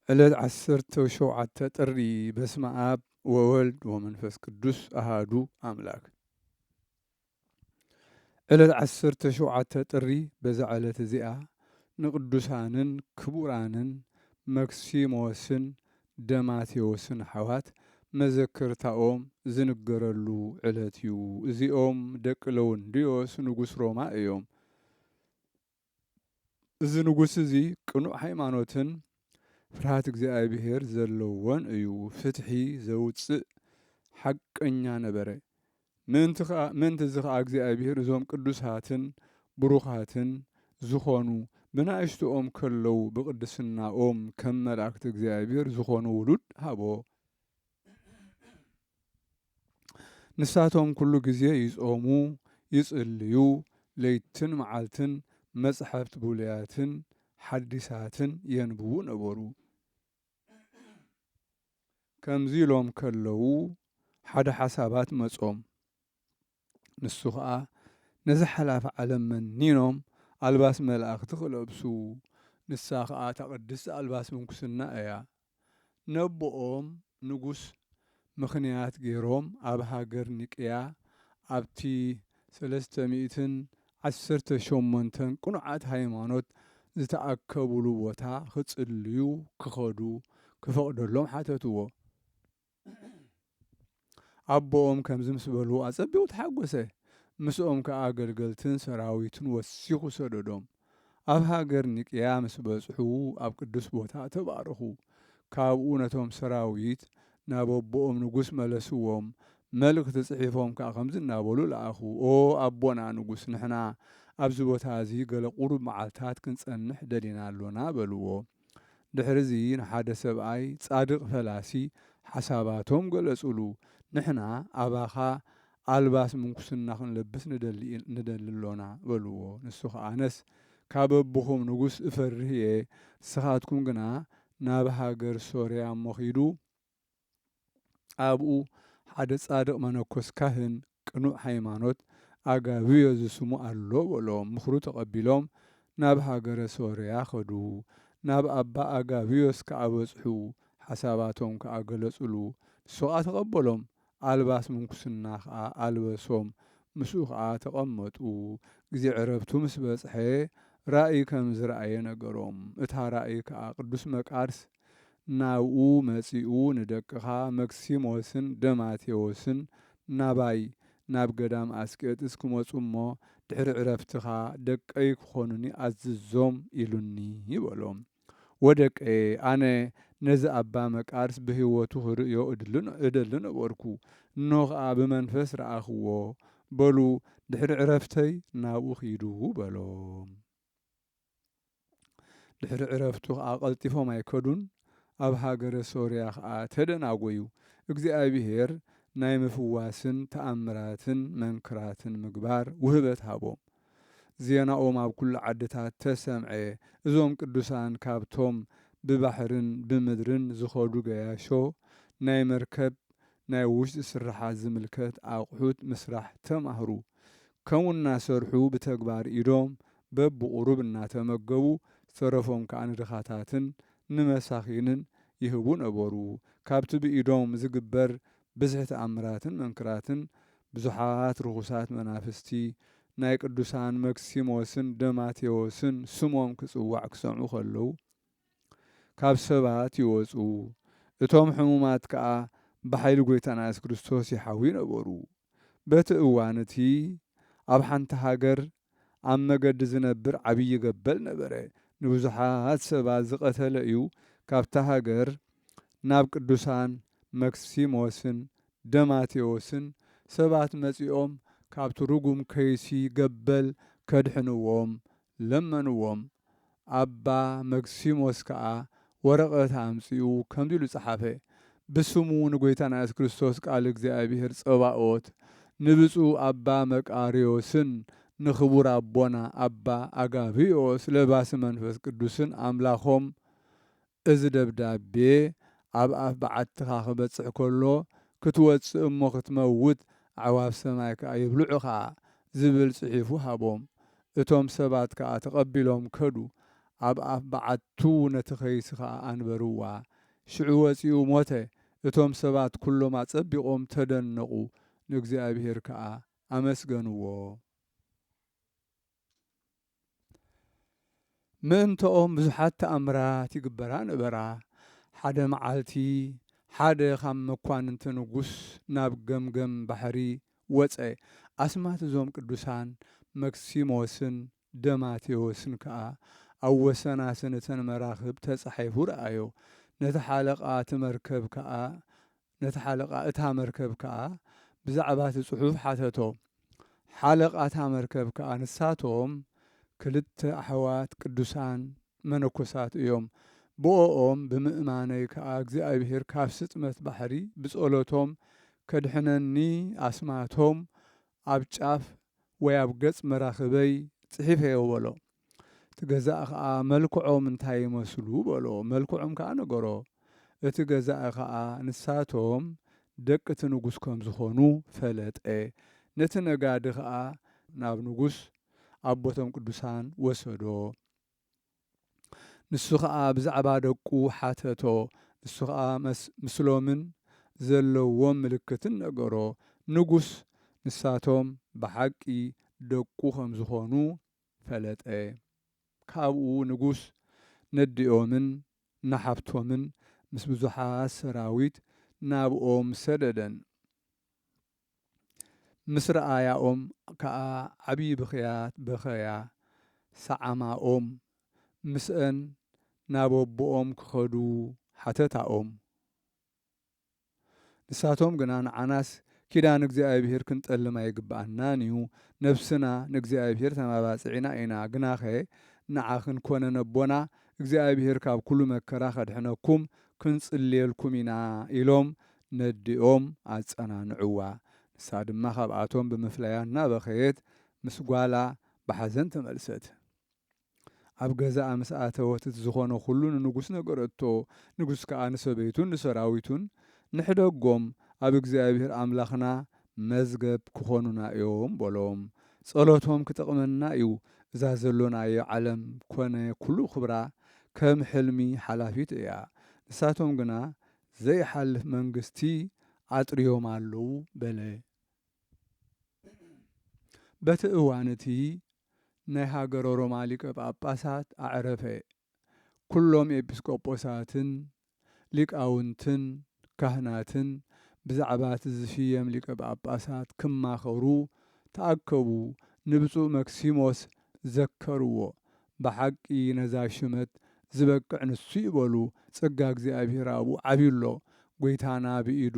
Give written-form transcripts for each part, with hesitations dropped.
ዕለት 17 ጥሪ በስመ አብ ወወልድ ወመንፈስ ቅዱስ አሃዱ አምላክ። ዕለት 17 ጥሪ በዛ ዕለት እዚኣ ንቅዱሳንን ክቡራንን መክሲሞስን ደማቴዎስን ሓዋት መዘክርታኦም ዝንገረሉ ዕለት እዩ። እዚኦም ደቂ ለወንድዮስ ንጉስ ሮማ እዮም። እዚ ንጉስ እዚ ቅኑዕ ሃይማኖትን ፍርሃት እግዚአብሔር ዘለዎን እዩ። ፍትሒ ዘውፅእ ሓቀኛ ነበረ። ምእንቲ እዚ ከዓ እግዚአብሔር እዞም ቅዱሳትን ብሩኻትን ዝኾኑ ብናእሽትኦም ከለዉ ብቅድስናኦም ከም መላእክቲ እግዚአብሔር ዝኾኑ ውሉድ ሃቦ። ንሳቶም ኩሉ ግዜ ይጾሙ ይጽልዩ፣ ለይትን መዓልትን መጽሐፍቲ ብሉያትን ሓዲሳትን የንብቡ ነበሩ። ከምዚ ኢሎም ከለዉ ሓደ ሓሳባት መጾም። ንሱ ከዓ ነዚ ሓላፊ ዓለም መኒኖም ኣልባስ መላእክቲ ክለብሱ፣ ንሳ ከዓ ተቅድስቲ ኣልባስ ምንኩስና እያ። ነቦኦም ንጉስ ምኽንያት ገይሮም ኣብ ሃገር ኒቅያ ኣብቲ 318 ቁኑዓት ሃይማኖት ዝተኣከቡሉ ቦታ ክጽልዩ ክኸዱ ክፈቅደሎም ሓተትዎ። ኣቦኦም ከምዚ ምስ በልዎ ኣጸቢቑ ተሓጐሰ። ምስኦም ከዓ ኣገልገልትን ሰራዊትን ወሲኹ ሰደዶም። ኣብ ሃገር ኒቅያ ምስ በጽሑ ኣብ ቅዱስ ቦታ ተባረኹ። ካብኡ ነቶም ሰራዊት ናብ ኣቦኦም ንጉስ መለስዎም። መልእኽቲ ጽሒፎም ከዓ ከምዚ እናበሉ ለኣኹ። ኦ ኣቦና ንጉስ፣ ንሕና ኣብዚ ቦታ እዚ ገለ ቁሩብ መዓልታት ክንጸንሕ ደሊና ኣሎና በልዎ። ድሕሪዚ ንሓደ ሰብኣይ ጻድቕ ፈላሲ ሓሳባቶም ገለጹሉ። ንሕና ኣባኻ ኣልባስ ምንኩስና ክንለብስ ንደሊ ኣሎና በልዎ። ንሱ ከዓ ኣነስ ካብ ኣቦኹም ንጉስ እፈርህ እየ፣ ንስኻትኩም ግና ናብ ሃገር ሶርያ እሞ ኺዱ ኣብኡ ሓደ ጻድቕ መነኮስ ካህን ቅኑዕ ሃይማኖት ኣጋብዮ ዝስሙ ኣሎ በሎም። ምኽሩ ተቐቢሎም ናብ ሃገረ ሶርያ ኸዱ። ናብ ኣባ ኣጋብዮስ ከዓ በጽሑ። ሓሳባቶም ከዓ ገለጹሉ። ንሱ ከዓ ተቐበሎም። ኣልባስ ምንኩስና ከዓ ኣልበሶም። ምስኡ ከዓ ተቐመጡ። ግዜ ዕረፍቱ ምስ በጽሐ ራእይ ከም ዝረአየ ነገሮም። እታ ራእይ ከዓ ቅዱስ መቃርስ ናብኡ መጺኡ ንደቅኻ መክሲሞስን ደማቴዎስን ናባይ ናብ ገዳም ኣስቄጥስ ክመጹ እሞ ድሕሪ ዕረፍትኻ ደቀይ ክኾኑኒ ኣዝዞም ኢሉኒ ይበሎም። ወደቀየ ኣነ ነዚ ኣባ መቃርስ ብህይወቱ ክርእዮ እደሊ ነበርኩ። እኖ ከዓ ብመንፈስ ረኣኽዎ በሉ። ድሕሪ ዕረፍተይ ናብኡ ኺዱ በሎም። ድሕሪ ዕረፍቱ ከዓ ቀልጢፎም ኣይከዱን። ኣብ ሃገረ ሶርያ ከዓ ተደናጐዩ። እግዚአብሔር ናይ ምፍዋስን ተኣምራትን መንክራትን ምግባር ውህበት ሃቦም። ዜናኦም ኣብ ኩሉ ዓድታት ተሰምዐ። እዞም ቅዱሳን ካብቶም ብባሕርን ብምድርን ዝኸዱ ገያሾ ናይ መርከብ ናይ ውሽጢ ስራሓት ዝምልከት ኣቑሑት ምስራሕ ተማህሩ። ከምኡ እናሰርሑ ብተግባር ኢዶም በብቁሩብ እናተመገቡ ዝተረፎም ከዓ ንድኻታትን ንመሳኺንን ይህቡ ነበሩ። ካብቲ ብኢዶም ዝግበር ብዙሕ ተኣምራትን መንክራትን ብዙሓት ርኩሳት መናፍስቲ ናይ ቅዱሳን መክሲሞስን ደማቴዎስን ስሞም ክጽዋዕ ክሰምዑ ከለዉ ካብ ሰባት ይወፁ። እቶም ሕሙማት ከዓ ብሓይሊ ጎይታና ኢየሱስ ክርስቶስ ይሓዊ ነበሩ። በቲ እዋን እቲ ኣብ ሓንቲ ሃገር ኣብ መገዲ ዝነብር ዓብዪ ገበል ነበረ። ንብዙሓት ሰባት ዝቐተለ እዩ። ካብታ ሃገር ናብ ቅዱሳን መክሲሞስን ደማቴዎስን ሰባት መጺኦም ካብቲ ርጉም ከይሲ ገበል ከድሕንዎም ለመንዎም። ኣባ መክሲሞስ ከዓ ወረቐት ኣምጺኡ ከምዚ ኢሉ ጸሓፈ። ብስሙ ንጎይታና ኢየሱስ ክርስቶስ ቃል እግዚአብሔር ጸባኦት ንብፁዕ ኣባ መቃርዮስን ንኽቡር ኣቦና ኣባ ኣጋብዮስ ለባሲ መንፈስ ቅዱስን ኣምላኾም እዚ ደብዳቤ ኣብ ኣፍ በዓትኻ ክበጽሕ ከሎ ክትወፅእ እሞ ክትመውት ኣዕዋፍ ሰማይ ከዓ ይብልዑኻ ዝብል ጽሒፉ ሃቦም። እቶም ሰባት ከዓ ተቐቢሎም ከዱ። ኣብ ኣፍ በዓቱ ነቲ ኸይሲ ከዓ ኣንበርዋ ሽዑ ወፂኡ ሞተ እቶም ሰባት ኩሎም ኣጸቢቖም ተደነቑ ንእግዚኣብሔር ከዓ ኣመስገንዎ ምእንተኦም ብዙሓት ተኣምራት ይግበራ ነበራ ሓደ መዓልቲ ሓደ ካብ መኳንንቲ ንጉስ ናብ ገምገም ባሕሪ ወፀ ኣስማት እዞም ቅዱሳን መክሲሞስን ደማቴዎስን ከዓ ኣብ ወሰናስን እተን መራኽብ ተጻሒፉ ረኣዮ ነቲ ሓለቓ እታ መርከብ ከዓ ብዛዕባ እቲ ጽሑፍ ሓተቶ ሓለቓ እታ መርከብ ከዓ ንሳቶም ክልተ ኣሕዋት ቅዱሳን መነኮሳት እዮም ብኦኦም ብምእማነይ ከዓ እግዚኣብሔር ካብ ስጥመት ባሕሪ ብጸሎቶም ከድሕነኒ ኣስማቶም ኣብ ጫፍ ወይ ኣብ ገጽ መራኽበይ ጽሒፈዮ በሎ እቲ ገዛእ ከዓ መልክዖም እንታይ ይመስሉ በሎ መልክዖም ከዓ ነገሮ እቲ ገዛእ ከዓ ንሳቶም ደቂ እቲ ንጉስ ከም ዝኾኑ ፈለጠ ነቲ ነጋዲ ከዓ ናብ ንጉስ ኣቦቶም ቅዱሳን ወሰዶ ንሱ ከዓ ብዛዕባ ደቁ ሓተቶ ንሱ ከዓ ምስሎምን ዘለዎም ምልክትን ነገሮ ንጉስ ንሳቶም ብሓቂ ደቁ ከም ዝኾኑ ፈለጠ ካብኡ ንጉስ ነዲኦምን ናሓብቶምን ምስ ብዙሓት ሰራዊት ናብኦም ሰደደን ምስ ረኣያኦም ከዓ ዓብዪ ብኽያት በኸያ ሰዓማኦም ምስአን ናብ ኣቦኦም ክኸዱ ሓተታኦም ንሳቶም ግና ንዓናስ ኪዳን እግዚኣብሔር ክንጠልማ ይግባአናን እዩ ነብስና ንእግዚኣብሔር ተማባፅዒና ኢና ግናኸ ንዓኽን ኮነ ነቦና እግዚኣብሔር ካብ ኩሉ መከራ ከድሕነኩም ክንጽልየልኩም ኢና ኢሎም ነዲኦም ኣጸናንዕዋ ንሳ ድማ ካብኣቶም ብምፍላያ እናበኸየት ምስ ጓላ ብሓዘን ተመልሰት ኣብ ገዛኣ ምስ ኣተወት እቲ ዝኾነ ኩሉ ንንጉስ ነገረቶ ንጉስ ከዓ ንሰበይቱን ንሰራዊቱን ንሕደጎም ኣብ እግዚኣብሔር ኣምላኽና መዝገብ ክኾኑና እዮም በሎም ጸሎቶም ክጠቕመና እዩ እዛ ዘሎናዮ ዓለም ኮነ ኩሉ ክብራ ከም ሕልሚ ሓላፊት እያ ንሳቶም ግና ዘይሓልፍ መንግስቲ ኣጥርዮም ኣለዉ በለ በቲ እዋን እቲ ናይ ሃገረ ሮማ ሊቀ ጳጳሳት ኣዕረፈ ኩሎም ኤጲስቆጶሳትን ሊቃውንትን ካህናትን ብዛዕባ እቲ ዝሽየም ሊቀ ጳጳሳት ክማኸሩ ተኣከቡ ንብፁዕ መክሲሞስ ዘከርዎ ብሓቂ ነዛ ሽመት ዝበቅዕ ንሱ ይበሉ ጸጋ እግዚኣብሔር ኣብኡ ዓብዩሎ ጐይታና ብኢዱ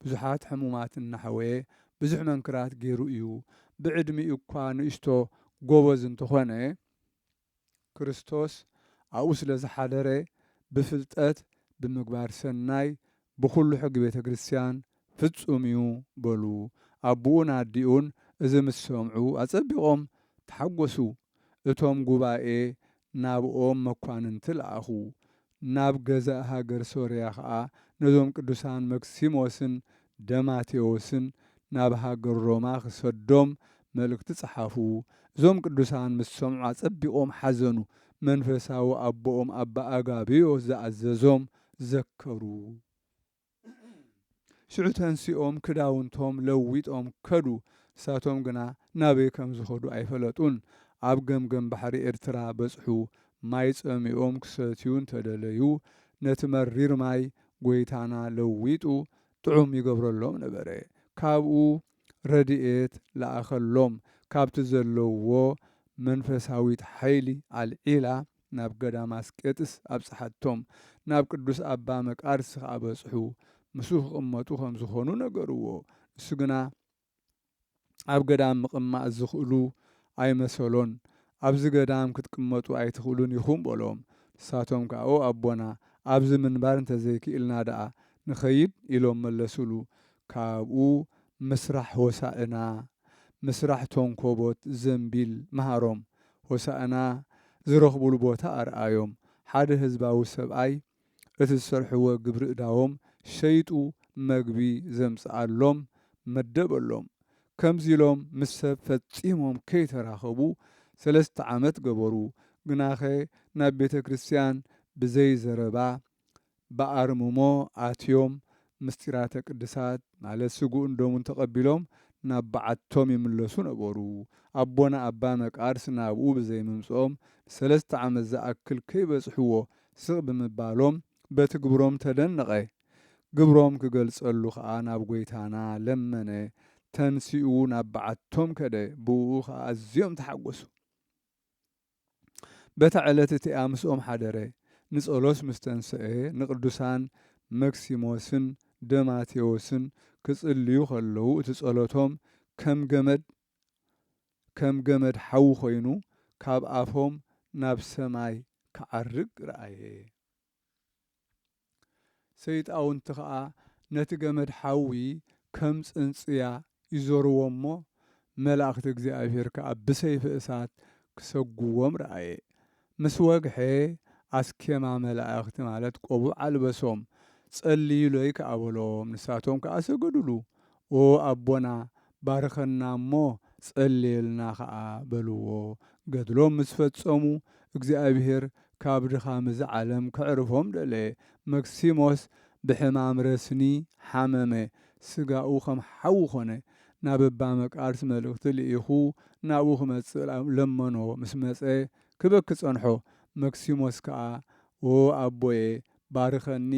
ብዙሓት ሕሙማት እናሓወየ ብዙሕ መንክራት ገይሩ እዩ ብዕድሚኡ እኳ ንእሽቶ ጎበዝ እንተኾነ ክርስቶስ ኣብኡ ስለ ዝሓደረ ብፍልጠት ብምግባር ሰናይ ብኩሉ ሕጊ ቤተ ክርስቲያን ፍጹም እዩ በሉ ኣቦኡን ኣዲኡን እዚ ምስ ሰምዑ ኣጸቢቖም ተሓጐሱ እቶም ጉባኤ ናብኦም መኳንንቲ ለኣኹ ናብ ገዛእ ሃገር ሶርያ ከዓ ነዞም ቅዱሳን መክሲሞስን ደማቴዎስን ናብ ሃገር ሮማ ክሰዶም መልእክቲ ጸሓፉ እዞም ቅዱሳን ምስ ሰምዑ ኣጸቢቖም ሓዘኑ መንፈሳዊ ኣቦኦም ኣባ ኣጋብዮስ ዝኣዘዞም ዘከሩ ሽዑ ተንሲኦም ክዳውንቶም ለዊጦም ከዱ ንሳቶም ግና ናበይ ከም ዝኸዱ ኣይፈለጡን ኣብ ገምገም ባሕሪ ኤርትራ በጽሑ ማይ ጸሚኦም ክሰትዩን ተደለዩ ነቲ መሪር ማይ ጐይታና ለዊጡ ጥዑም ይገብረሎም ነበረ ካብኡ ረድኤት ለኣኸሎም ካብቲ ዘለውዎ መንፈሳዊት ሓይሊ ኣልዒላ ናብ ገዳም ኣስቄጥስ ኣብጽሓቶም ናብ ቅዱስ ኣባ መቃርስ ከዓ በጽሑ ምስኡ ክቕመጡ ከም ዝኾኑ ነገርዎ እሱ ግና ኣብ ገዳም ምቕማጥ ዝኽእሉ ኣይመሰሎን ኣብዚ ገዳም ክትቅመጡ ኣይትኽእሉን ኢኹም በሎም ንሳቶም ከዓ ኦ ኣቦና ኣብዚ ምንባር እንተዘይክኢልና ደኣ ንኸይድ ኢሎም መለሱሉ ካብኡ ምስራሕ ሆሳእና ምስራሕ ቶንኮቦት ዘንቢል መሃሮም ሆሳእና ዝረኽቡሉ ቦታ ኣርኣዮም ሓደ ህዝባዊ ሰብኣይ እቲ ዝሰርሕዎ ግብሪ እዳዎም ሸይጡ መግቢ ዘምጽኣሎም መደበሎም ከምዚ ኢሎም ምስ ሰብ ፈጺሞም ከይተራኸቡ 3 ዓመት ገበሩ ግናኸ ናብ ቤተ ክርስቲያን ብዘይ ዘረባ በአርምሞ አትዮም ምስጢራተ ቅድሳት ማለት ስጉኡን ደሙን ተቀቢሎም ናብ በዓቶም ይምለሱ ነበሩ። አቦና አባ መቃርስ ናብኡ ብዘይ ምምፅኦም 3 ዓመት ዝኣክል ከይበጽሕዎ ስቕ ብምባሎም በቲ ግብሮም ተደነቐ። ግብሮም ክገልጸሉ ከዓ ናብ ጎይታና ለመነ። ተንሲኡ ናብ በዓቶም ከደ ብኡ ከዓ ኣዝዮም ተሓጐሱ። በታ ዕለት እቲኣ ምስኦም ሓደረ። ንጸሎት ምስ ተንስአ ንቅዱሳን መክሲሞስን ደማቴዎስን ክጽልዩ ከለዉ እቲ ጸሎቶም ከም ገመድ ሓዊ ኮይኑ ካብ ኣፎም ናብ ሰማይ ክዓርግ ረአየ። ሰይጣውንቲ ከዓ ነቲ ገመድ ሓዊ ከም ጽንጽያ ይዞርዎ እሞ መላእኽቲ እግዚኣብሔር ከዓ ብሰይፊ እሳት ክሰግዎም ረአየ። ምስ ወግሐ ኣስኬማ መላእኽቲ ማለት ቆቡዕ ኣልበሶም ጸልዩለይ ከዓ በሎም። ንሳቶም ከዓ ሰገዱሉ። ኦ ኣቦና ባርኸና እሞ ጸልየልና ከዓ በልዎ። ገድሎም ምስ ፈጸሙ እግዚኣብሔር ካብ ድኻም እዚ ዓለም ከዕርፎም ደለየ። መክሲሞስ ብሕማም ረስኒ ሓመመ። ስጋኡ ከም ሓዊ ኾነ። ናብ ኣባ መቃርስ መልእኽቲ ልኢኹ ናብኡ ክመጽእ ለመኖ። ምስ መጸ ክበኪ ጸንሖ። መክሲሞስ ከዓ ኦ ኣቦዬ ባርኸኒ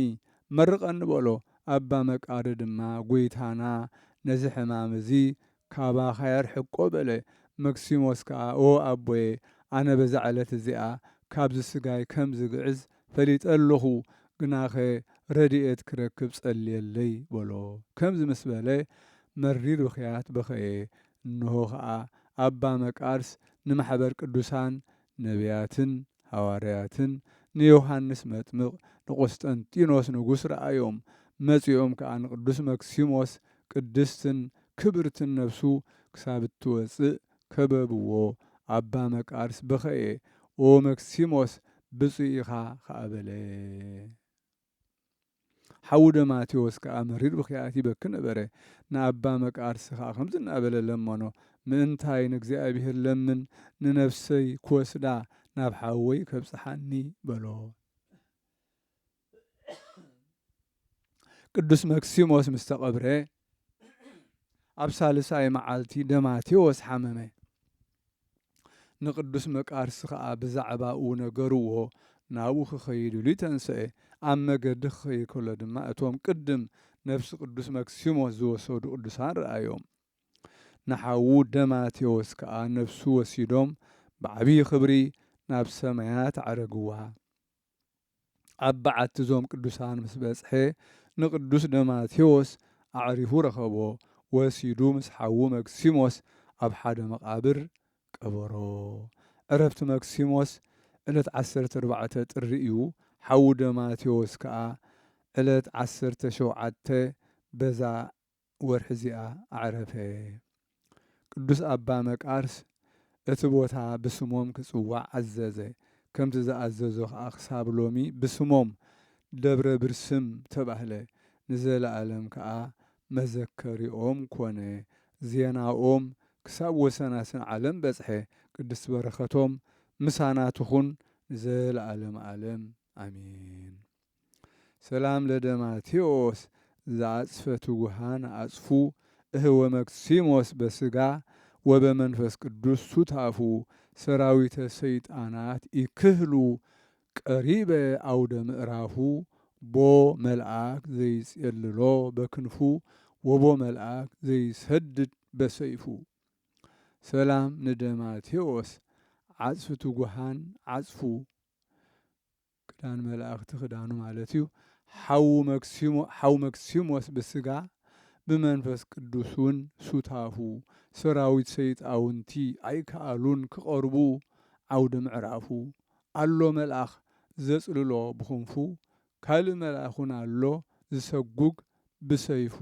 መርቐኒ በሎ። ኣባ መቃር ድማ ጐይታና ነዚ ሕማም እዚ ካባኻ የርሕቆ በለ። መክሲሞስ ከዓ ኦ ኣቦዬ ኣነ በዛ ዕለት እዚኣ ካብዚ ስጋይ ከም ዝግዕዝ ፈሊጠ ኣለኹ፣ ግናኸ ረድኤት ክረክብ ጸልየለይ በሎ። ከምዚ ምስ በለ መሪር ብኽያት በኸየ። እንሆ ከዓ ኣባ መቃርስ ንማሕበር ቅዱሳን ነቢያትን ሐዋርያትን ንዮሐንስ መጥምቕ ንቆስጠንጢኖስ ንጉሥ ረአዮም። መጺኦም ከዓ ንቅዱስ መክሲሞስ ቅድስትን ክብርትን ነፍሱ ክሳብ እትወፅእ ከበብዎ። ኣባ መቃርስ በኸየ። ኦ መክሲሞስ ብፁዕ ኢኻ ከዓ በለ። ሓዊ ደማቴዎስ ከዓ መሪር ብኽያት ይበኪ ነበረ። ንኣባ መቃርስ ከዓ ከምዚ እናበለ ለመኖ። ምእንታይ ንእግዚኣብሔር ለምን ንነፍሰይ ክወስዳ ናብ ሓወይ ከብፅሓኒ በሎ። ቅዱስ መክሲሞስ ምስ ተቐብረ ኣብ ሳልሳይ መዓልቲ ደማቴዎስ ሓመመ። ንቅዱስ መቃርስ ከዓ ብዛዕባኡ ነገርዎ። ናብኡ ክኸይድ ኢሉ ተንስአ። ኣብ መገዲ ክኸይድ ከሎ ድማ እቶም ቅድም ነፍሲ ቅዱስ መክሲሞስ ዝወሰዱ ቅዱሳን ረአዮም። ንሓዉ ደማቴዎስ ከዓ ነፍሱ ወሲዶም ብዓብዪ ክብሪ ናብ ሰማያት ዓረግዋ። ኣብ በዓቲ እዞም ቅዱሳን ምስ በጽሐ ንቅዱስ ደማቴዎስ ኣዕሪፉ ረኸቦ። ወሲዱ ምስ ሓዉ መክሲሞስ ኣብ ሓደ መቓብር ቀበሮ። ዕረፍቲ መክሲሞስ ዕለት 14 ጥሪ እዩ። ሓዉ ደማቴዎስ ከዓ ዕለት 17 በዛ ወርሒ እዚኣ ኣዕረፈ። ቅዱስ ኣባ መቃርስ እቲ ቦታ ብስሞም ክጽዋዕ ኣዘዘ። ከምቲ ዝኣዘዞ ከዓ ክሳብ ሎሚ ብስሞም ደብረ ብርስም ተባህለ። ንዘለዓለም ከዓ መዘከሪኦም ኮነ። ዜናኦም ክሳብ ወሰናስን ዓለም በጽሐ። ቅድስቲ በረኸቶም ምሳና ትኹን ንዘለዓለም ዓለም ኣሚን። ሰላም ለደማቴዎስ ዘአጽፈ ትጉሃን አጽፉ እህወ መክሲሞስ በስጋ ወበመንፈስ ቅዱስ ሱታፉ ሰራዊተ ሰይጣናት ይክህሉ ቀሪበ አውደ ምዕራፉ ቦ መልአክ ዘይጼልሎ በክንፉ ወቦ መልአክ ዘይሰድድ በሰይፉ። ሰላም ንደማቴዎስ ዓጽፊ ትጉሃን ዓጽፉ ክዳን መላእክቲ ክዳኑ ማለት እዩ። ሓው መክሲሞስ ብስጋ ብመንፈስ ቅዱስን ሱታፉ ሰራዊት ሰይጣውንቲ ኣይከኣሉን ክቐርቡ ዓውደ ምዕራፉ። ኣሎ መልአኽ ዘጽልሎ ብኽንፉ ካልእ መልአኹን ኣሎ ዝሰጉግ ብሰይፉ።